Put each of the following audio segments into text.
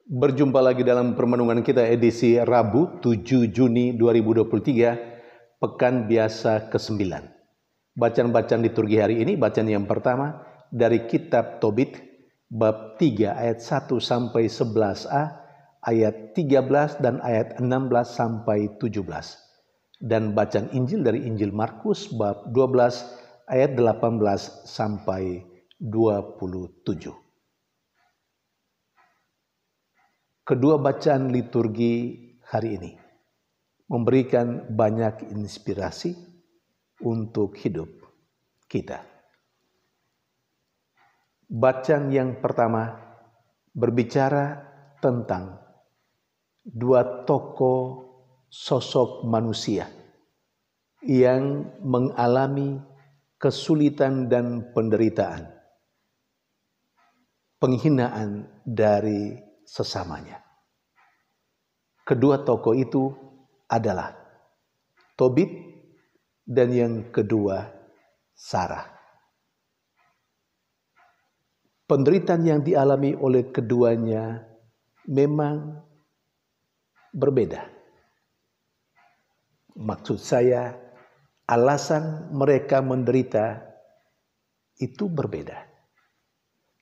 Berjumpa lagi dalam permenungan kita edisi Rabu 7 Juni 2023, Pekan Biasa ke-9. Bacaan-bacaan liturgi hari ini, bacaan yang pertama dari Kitab Tobit, bab 3 ayat 1 sampai 11a, ayat 13 dan ayat 16 sampai 17. Dan bacaan Injil dari Injil Markus, bab 12 ayat 18 sampai 27. Kedua bacaan liturgi hari ini memberikan banyak inspirasi untuk hidup kita. Bacaan yang pertama berbicara tentang dua tokoh sosok manusia yang mengalami kesulitan dan penderitaan, penghinaan dari sesamanya. Kedua tokoh itu adalah Tobit dan yang kedua Sarah. Penderitaan yang dialami oleh keduanya memang berbeda. Maksud saya, alasan mereka menderita itu berbeda.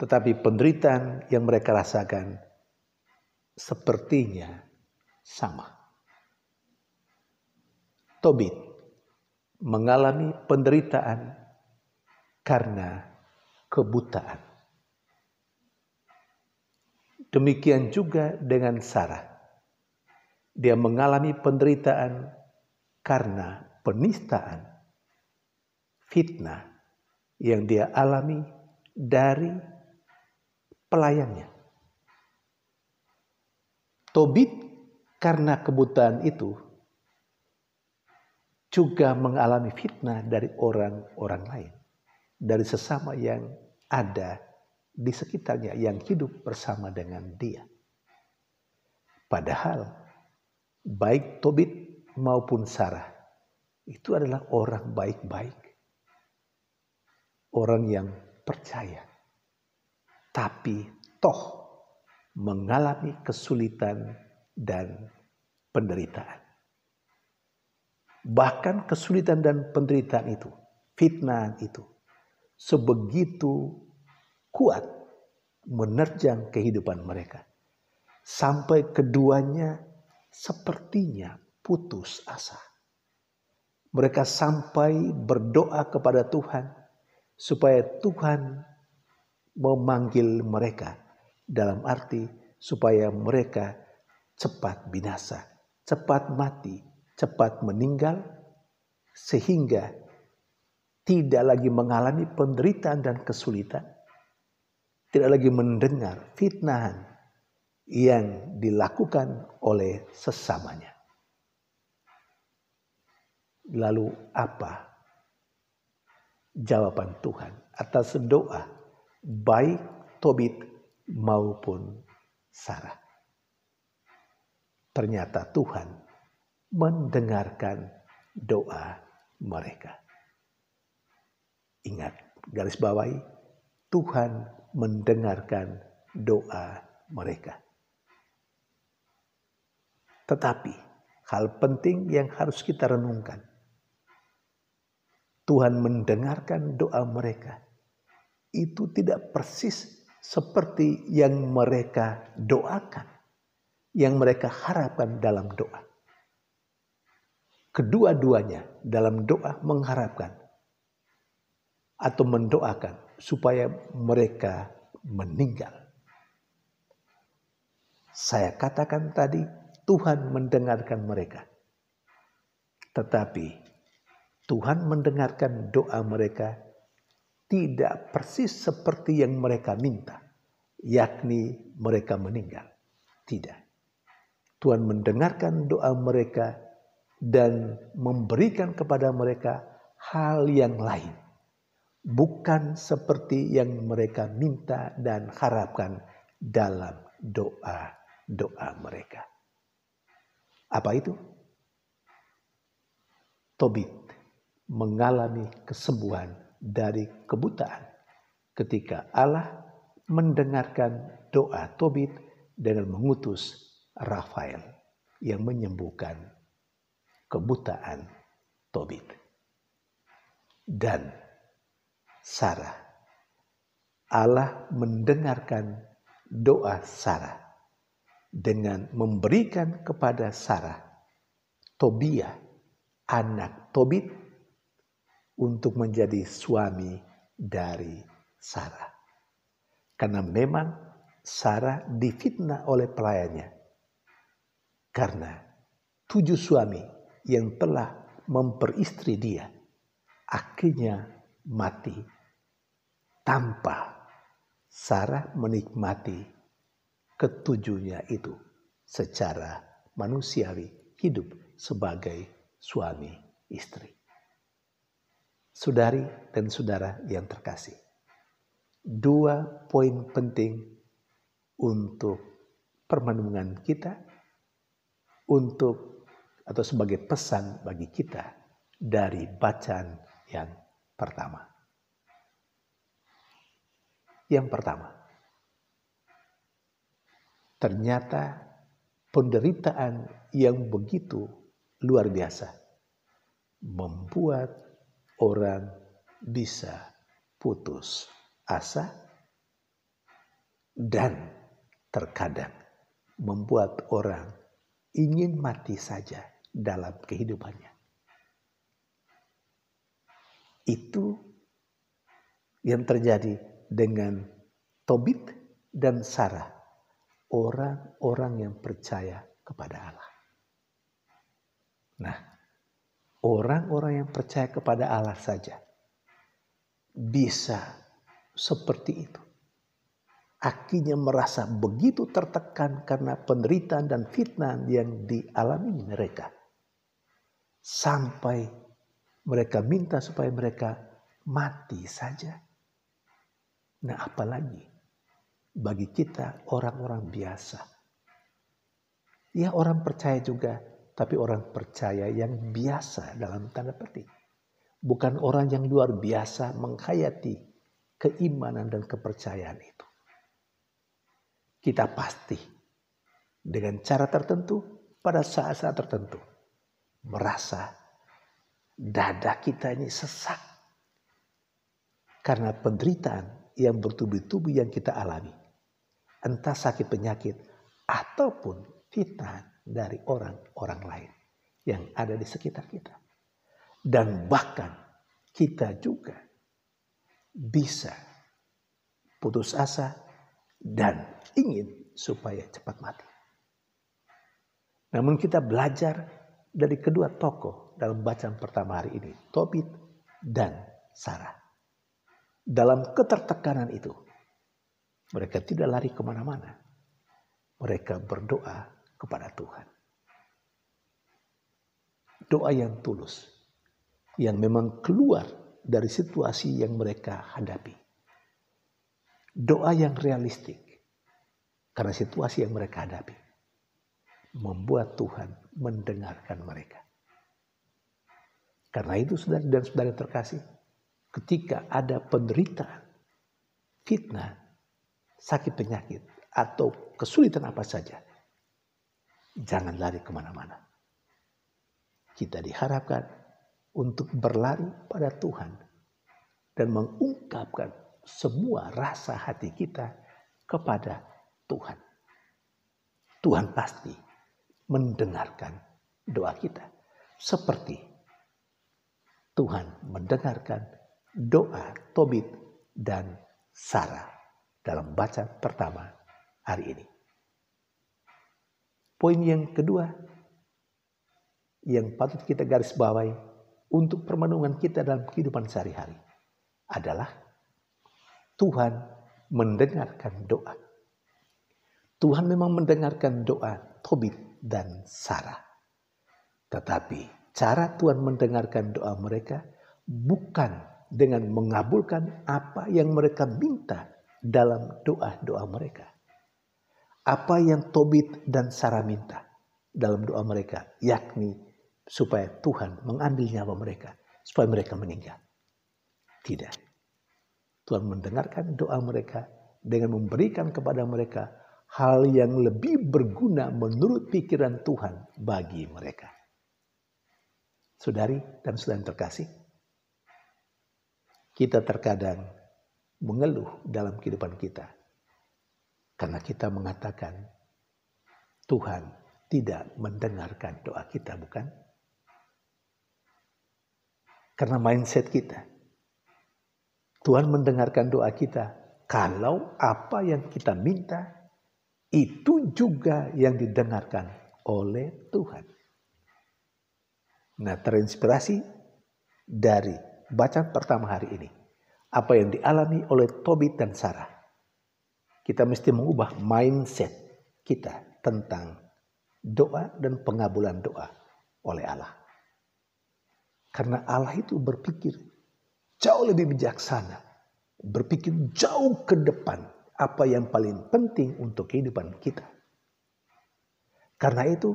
Tetapi penderitaan yang mereka rasakan sepertinya sama. Tobit mengalami penderitaan karena kebutaan. Demikian juga dengan Sarah. Dia mengalami penderitaan karena penistaan, fitnah yang dia alami dari pelayannya. Tobit karena kebutaan itu juga mengalami fitnah dari orang-orang lain, dari sesama yang ada di sekitarnya yang hidup bersama dengan dia. Padahal baik Tobit maupun Sarah itu adalah orang baik-baik, orang yang percaya, tapi toh mengalami kesulitan dan penderitaan. Bahkan kesulitan dan penderitaan itu, fitnah itu, sebegitu kuat menerjang kehidupan mereka. Sampai keduanya sepertinya putus asa. Mereka sampai berdoa kepada Tuhan supaya Tuhan memanggil mereka, dalam arti supaya mereka cepat binasa, cepat mati, cepat meninggal, sehingga tidak lagi mengalami penderitaan dan kesulitan, tidak lagi mendengar fitnahan yang dilakukan oleh sesamanya. Lalu apa jawaban Tuhan atas doa baik Tobit maupun Sarah? Ternyata Tuhan mendengarkan doa mereka. Ingat, garis bawahi, Tuhan mendengarkan doa mereka. Tetapi hal penting yang harus kita renungkan, Tuhan mendengarkan doa mereka itu tidak persis seperti yang mereka doakan, yang mereka harapkan dalam doa. Kedua-duanya dalam doa mengharapkan atau mendoakan supaya mereka meninggal. Saya katakan tadi, Tuhan mendengarkan mereka. Tetapi Tuhan mendengarkan doa mereka tidak persis seperti yang mereka minta, yakni mereka meninggal. Tidak. Tuhan mendengarkan doa mereka dan memberikan kepada mereka hal yang lain, bukan seperti yang mereka minta dan harapkan dalam doa-doa mereka. Apa itu? Tobit mengalami kesembuhan dari kebutaan ketika Allah mendengarkan doa Tobit dengan mengutus Rafael yang menyembuhkan kebutaan Tobit. Dan Sarah, Allah mendengarkan doa Sarah dengan memberikan kepada Sarah Tobia, anak Tobit, untuk menjadi suami dari Sarah. Karena memang Sarah difitnah oleh pelayannya. Karena 7 suami yang telah memperistri dia akhirnya mati tanpa Sarah menikmati ketujuhnya itu secara manusiawi hidup sebagai suami istri. Saudari dan saudara yang terkasih, 2 poin penting untuk permenungan kita, untuk atau sebagai pesan bagi kita dari bacaan yang pertama. Yang pertama, ternyata penderitaan yang begitu luar biasa membuat orang bisa putus asa dan terkadang membuat orang ingin mati saja dalam kehidupannya. Itu yang terjadi dengan Tobit dan Sarah, orang-orang yang percaya kepada Allah. Nah, orang-orang yang percaya kepada Allah saja bisa seperti itu. Akhirnya merasa begitu tertekan karena penderitaan dan fitnah yang dialami mereka. Sampai mereka minta supaya mereka mati saja. Nah, apalagi bagi kita orang-orang biasa. Ya, orang percaya juga, tapi orang percaya yang biasa dalam tanda petik. Bukan orang yang luar biasa menghayati keimanan dan kepercayaan itu. Kita pasti dengan cara tertentu pada saat-saat tertentu merasa dada kita ini sesak karena penderitaan yang bertubi-tubi yang kita alami. Entah sakit penyakit ataupun fitnah dari orang-orang lain yang ada di sekitar kita. Dan bahkan kita juga bisa putus asa dan ingin supaya cepat mati. Namun kita belajar dari kedua tokoh dalam bacaan pertama hari ini, Tobit dan Sarah. Dalam ketertekanan itu, mereka tidak lari kemana-mana. Mereka berdoa kepada Tuhan. Doa yang tulus, yang memang keluar dari situasi yang mereka hadapi. Doa yang realistik, karena situasi yang mereka hadapi membuat Tuhan mendengarkan mereka. Karena itu saudara dan saudara terkasih, ketika ada penderitaan, fitnah, sakit penyakit, atau kesulitan apa saja, jangan lari kemana-mana. Kita diharapkan untuk berlari pada Tuhan dan mengungkapkan semua rasa hati kita kepada Tuhan. Tuhan pasti mendengarkan doa kita. Seperti Tuhan mendengarkan doa Tobit dan Sarah dalam bacaan pertama hari ini. Poin yang kedua yang patut kita garis bawahi untuk permenungan kita dalam kehidupan sehari-hari adalah Tuhan mendengarkan doa. Tuhan memang mendengarkan doa Tobit dan Sarah. Tetapi cara Tuhan mendengarkan doa mereka bukan dengan mengabulkan apa yang mereka minta dalam doa-doa mereka. Apa yang Tobit dan Sarah minta dalam doa mereka, yakni supaya Tuhan mengambil nyawa mereka, supaya mereka meninggal. Tidak. Tuhan mendengarkan doa mereka dengan memberikan kepada mereka hal yang lebih berguna menurut pikiran Tuhan bagi mereka. Saudari dan saudara terkasih, kita terkadang mengeluh dalam kehidupan kita karena kita mengatakan Tuhan tidak mendengarkan doa kita, bukan? Karena mindset kita, Tuhan mendengarkan doa kita kalau apa yang kita minta itu juga yang didengarkan oleh Tuhan. Nah, terinspirasi dari bacaan pertama hari ini, apa yang dialami oleh Tobit dan Sarah, kita mesti mengubah mindset kita tentang doa dan pengabulan doa oleh Allah. Karena Allah itu berpikir jauh lebih bijaksana, berpikir jauh ke depan apa yang paling penting untuk kehidupan kita. Karena itu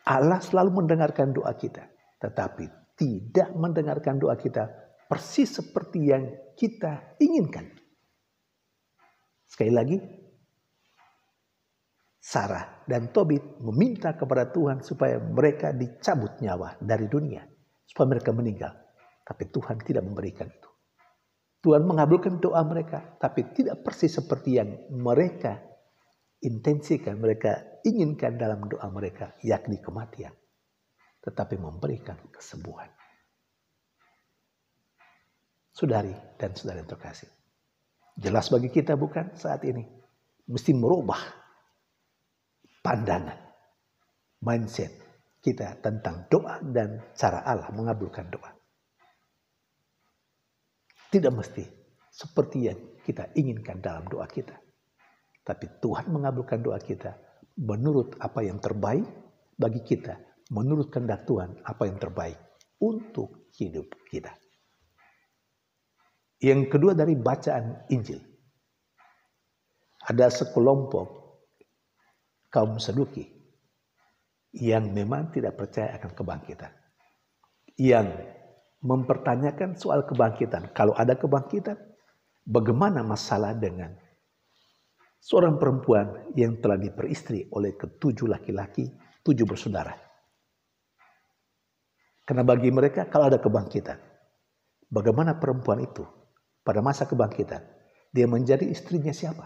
Allah selalu mendengarkan doa kita, tetapi tidak mendengarkan doa kita persis seperti yang kita inginkan. Sekali lagi, Sarah dan Tobit meminta kepada Tuhan supaya mereka dicabut nyawa dari dunia, supaya mereka meninggal. Tapi Tuhan tidak memberikan itu. Tuhan mengabulkan doa mereka, tapi tidak persis seperti yang mereka intensikan, mereka inginkan dalam doa mereka, yakni kematian. Tetapi memberikan kesembuhan. Saudari dan saudara yang terkasih, jelas bagi kita bukan saat ini, mesti merubah pandangan, mindset kita tentang doa dan cara Allah mengabulkan doa. Tidak mesti seperti yang kita inginkan dalam doa kita. Tapi Tuhan mengabulkan doa kita menurut apa yang terbaik bagi kita. Menurut kehendak Tuhan apa yang terbaik untuk hidup kita. Yang kedua dari bacaan Injil. Ada sekelompok kaum Saduki yang memang tidak percaya akan kebangkitan. Yang mempertanyakan soal kebangkitan. Kalau ada kebangkitan, bagaimana masalah dengan seorang perempuan yang telah diperistri oleh ketujuh laki-laki, 7 bersaudara? Karena bagi mereka kalau ada kebangkitan, bagaimana perempuan itu pada masa kebangkitan, dia menjadi istrinya siapa?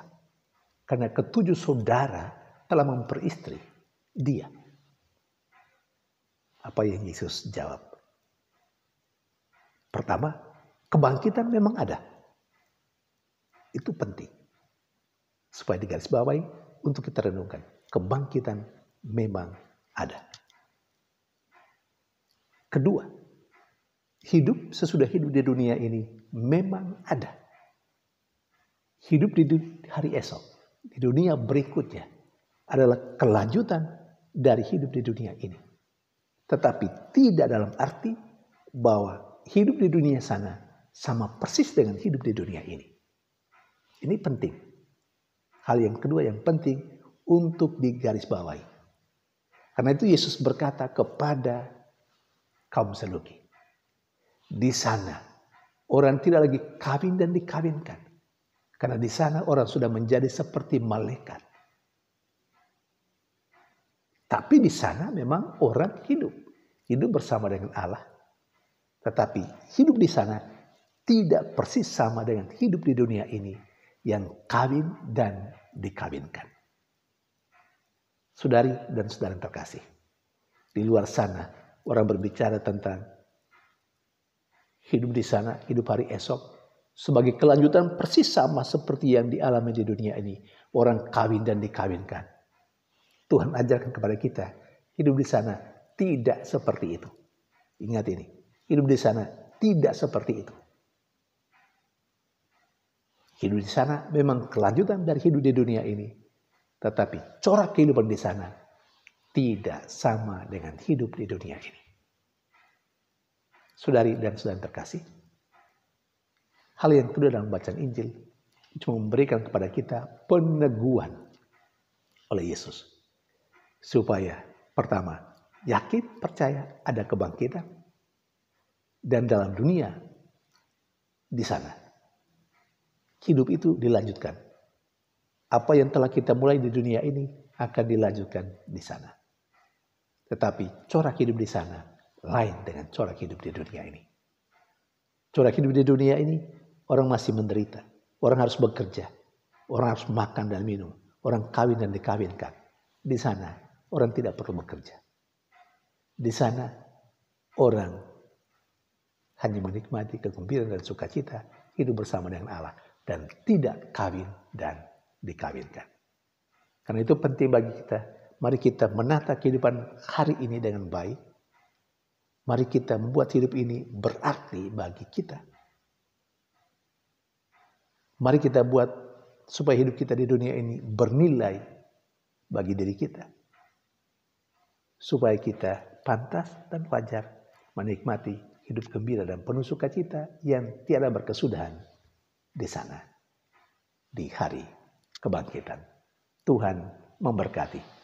Karena ketujuh saudara telah memperistri dia. Apa yang Yesus jawab? Pertama, kebangkitan memang ada. Itu penting. Supaya digarisbawahi untuk kita renungkan. Kebangkitan memang ada. Kedua, hidup sesudah hidup di dunia ini memang ada. Hidup di hari esok, di dunia berikutnya adalah kelanjutan dari hidup di dunia ini. Tetapi tidak dalam arti bahwa hidup di dunia sana sama persis dengan hidup di dunia ini. Ini penting. Hal yang kedua yang penting untuk digarisbawahi. Karena itu Yesus berkata kepada kaum Saduki, di sana orang tidak lagi kawin dan dikawinkan. Karena di sana orang sudah menjadi seperti malaikat. Tapi di sana memang orang hidup bersama dengan Allah. Tetapi hidup di sana tidak persis sama dengan hidup di dunia ini yang kawin dan dikawinkan. Saudari dan saudara terkasih, di luar sana orang berbicara tentang hidup di sana, hidup hari esok sebagai kelanjutan persis sama seperti yang dialami di dunia ini. Orang kawin dan dikawinkan. Tuhan ajarkan kepada kita, hidup di sana tidak seperti itu. Ingat ini. Hidup di sana tidak seperti itu. Hidup di sana memang kelanjutan dari hidup di dunia ini. Tetapi corak kehidupan di sana tidak sama dengan hidup di dunia ini. Saudari dan saudara terkasih, hal yang kedua dalam bacaan Injil cuma memberikan kepada kita peneguhan oleh Yesus. Supaya pertama, yakin percaya ada kebangkitan. Dan dalam dunia di sana hidup itu dilanjutkan. apa yang telah kita mulai di dunia ini akan dilanjutkan di sana. Tetapi corak hidup di sana lain dengan corak hidup di dunia ini. Corak hidup di dunia ini, orang masih menderita. Orang harus bekerja. Orang harus makan dan minum. Orang kawin dan dikawinkan. Di sana, orang tidak perlu bekerja. Di sana, orang hanya menikmati kegembiraan dan sukacita, hidup bersama dengan Allah, dan tidak kawin dan dikawinkan. Karena itu penting bagi kita. Mari kita menata kehidupan hari ini dengan baik. Mari kita membuat hidup ini berarti bagi kita. Mari kita buat supaya hidup kita di dunia ini bernilai bagi diri kita. Supaya kita pantas dan wajar menikmati hidup gembira dan penuh sukacita yang tiada berkesudahan di sana. Di hari kebangkitan. Tuhan memberkati.